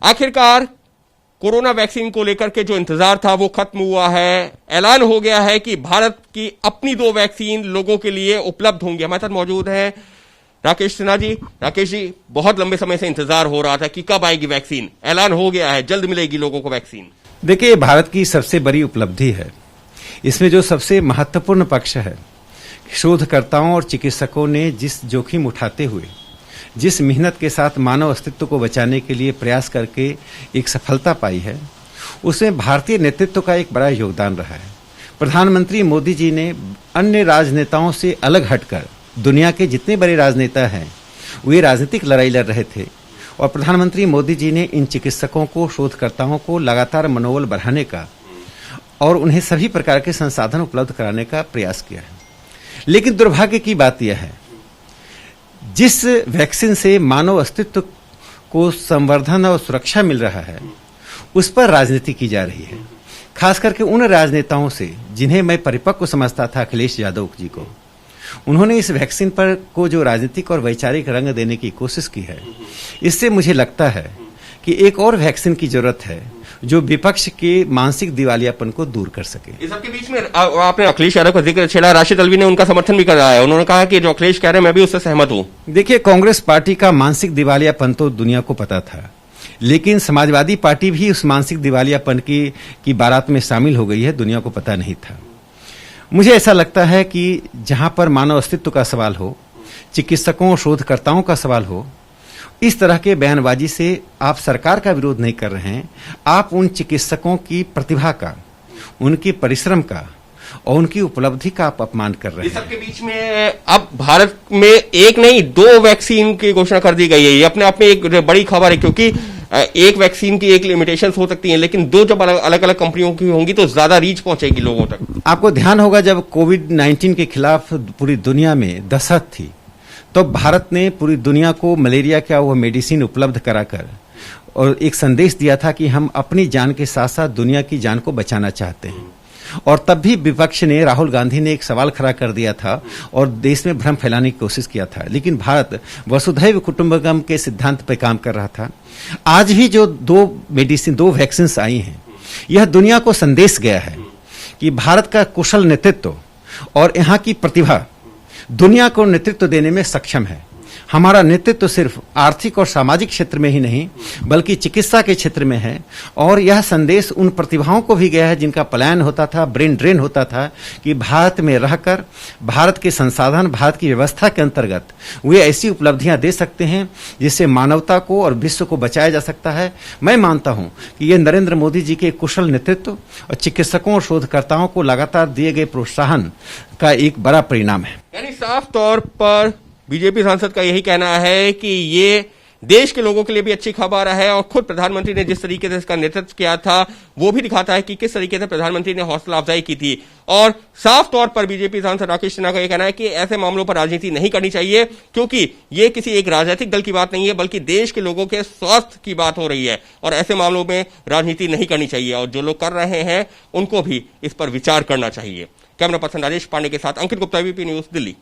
आखिरकार corona vaccine को लेकर के जो इंतजार था वो खत्म हुआ है। ऐलान हो गया है कि भारत की अपनी 2 वैक्सीन लोगों के लिए उपलब्ध होंगी। हमारे साथ मौजूद हैं राकेश सिन्हा जी। राकेश जी, बहुत लंबे समय से इंतजार हो रहा था कि कब आएगी वैक्सीन। ऐलान हो गया है, जल्द मिलेगी लोगों को वैक्सीन। देखिए, भारत की सबसे बड़ी उपलब्धि है। इसमें जो सबसे महत्वपूर्ण पक्ष है, शोधकर्ताओं और चिकित्सकों ने जिस जोखिम उठाते हुए, जिस मेहनत के साथ मानव अस्तित्व को बचाने के लिए प्रयास करके एक सफलता पाई है, उसमें भारतीय नेतृत्व का एक बड़ा योगदान रहा है। प्रधानमंत्री मोदी जी ने अन्य राजनेताओं से अलग हटकर, दुनिया के जितने बड़े राजनेता हैं वे राजनीतिक लड़ाई लड़ रहे थे, और प्रधानमंत्री मोदी जी ने इन चिकित्सकों को, शोधकर्ताओं को लगातार मनोबल बढ़ाने का और उन्हें सभी प्रकार के संसाधन उपलब्ध कराने का प्रयास किया है। लेकिन दुर्भाग्य की बात यह है, जिस वैक्सीन से मानव अस्तित्व को संवर्धन और सुरक्षा मिल रहा है, उस पर राजनीति की जा रही है। खास करके उन राजनेताओं से जिन्हें मैं परिपक्व समझता था, अखिलेश यादव जी को, उन्होंने इस वैक्सीन पर को जो राजनीतिक और वैचारिक रंग देने की कोशिश की है, इससे मुझे लगता है कि एक और वैक्सीन की जरूरत है जो विपक्ष के मानसिक दिवालियापन को दूर कर सके। इस सबके बीच में आपने अखिलेश यादव का जिक्र छेड़ा, राशिद अल्वी ने उनका समर्थन भी कर रहा है। उन्होंने कहा कि जो अखिलेश कह रहे हैं मैं भी उससे सहमत हूं। देखिए, कांग्रेस पार्टी का मानसिक दिवालियापन तो दुनिया को पता था, लेकिन समाजवादी पार्टी भी उस मानसिक दिवालियापन की बारात में शामिल हो गई है, दुनिया को पता नहीं था। मुझे ऐसा लगता है कि जहां पर मानव अस्तित्व का सवाल हो, चिकित्सकों, शोधकर्ताओं का सवाल हो, इस तरह के बयानबाजी से आप सरकार का विरोध नहीं कर रहे हैं, आप उन चिकित्सकों की प्रतिभा का, उनके परिश्रम का और उनकी उपलब्धि का आप अपमान कर रहे हैं। इस सबके बीच में अब भारत में एक नहीं 2 वैक्सीन की घोषणा कर दी गई है। ये अपने आप में एक बड़ी खबर है, क्योंकि एक वैक्सीन की एक लिमिटेशंस हो सकती हैं, लेकिन 2 जब अलग अलग कंपनियों की होंगी तो ज्यादा रीच पहुंचेगी लोगों तक। आपको ध्यान होगा, जब कोविड-19 के खिलाफ पूरी दुनिया में दहशत थी, तो भारत ने पूरी दुनिया को मलेरिया का वो मेडिसिन उपलब्ध कराकर और एक संदेश दिया था कि हम अपनी जान के साथ साथ दुनिया की जान को बचाना चाहते हैं। और तब भी विपक्ष ने, राहुल गांधी ने एक सवाल खड़ा कर दिया था और देश में भ्रम फैलाने की कोशिश किया था, लेकिन भारत वसुधैव कुटुंबकम के सिद्धांत पर काम कर रहा था। आज भी जो 2 वैक्सीन आई हैं, यह दुनिया को संदेश गया है कि भारत का कुशल नेतृत्व और यहाँ की प्रतिभा दुनिया को नेतृत्व देने में सक्षम है। हमारा नेतृत्व सिर्फ आर्थिक और सामाजिक क्षेत्र में ही नहीं, बल्कि चिकित्सा के क्षेत्र में है। और यह संदेश उन प्रतिभाओं को भी गया है जिनका पलायन होता था, ब्रेन ड्रेन होता था, कि भारत में रहकर भारत के संसाधन, भारत की व्यवस्था के अंतर्गत वे ऐसी उपलब्धियां दे सकते हैं जिससे मानवता को और विश्व को बचाया जा सकता है। मैं मानता हूं कि यह नरेंद्र मोदी जी के कुशल नेतृत्व और चिकित्सकों और शोधकर्ताओं को लगातार दिए गए प्रोत्साहन का एक बड़ा परिणाम है। यानी साफ तौर पर बीजेपी सांसद का यही कहना है कि ये देश के लोगों के लिए भी अच्छी खबर है, और खुद प्रधानमंत्री ने जिस तरीके से इसका नेतृत्व किया था वो भी दिखाता है कि किस तरीके से प्रधानमंत्री ने हौसला अफजाई की थी। और साफ तौर पर बीजेपी सांसद राकेश सिन्हा का यह कहना है कि ऐसे मामलों पर राजनीति नहीं करनी चाहिए, क्योंकि ये किसी एक राजनीतिक दल की बात नहीं है, बल्कि देश के लोगों के स्वास्थ्य की बात हो रही है, और ऐसे मामलों में राजनीति नहीं करनी चाहिए, और जो लोग कर रहे हैं उनको भी इस पर विचार करना चाहिए। कैमरा पर्सन राजेश पांडे के साथ अंकित गुप्ता, एबीपी न्यूज, दिल्ली।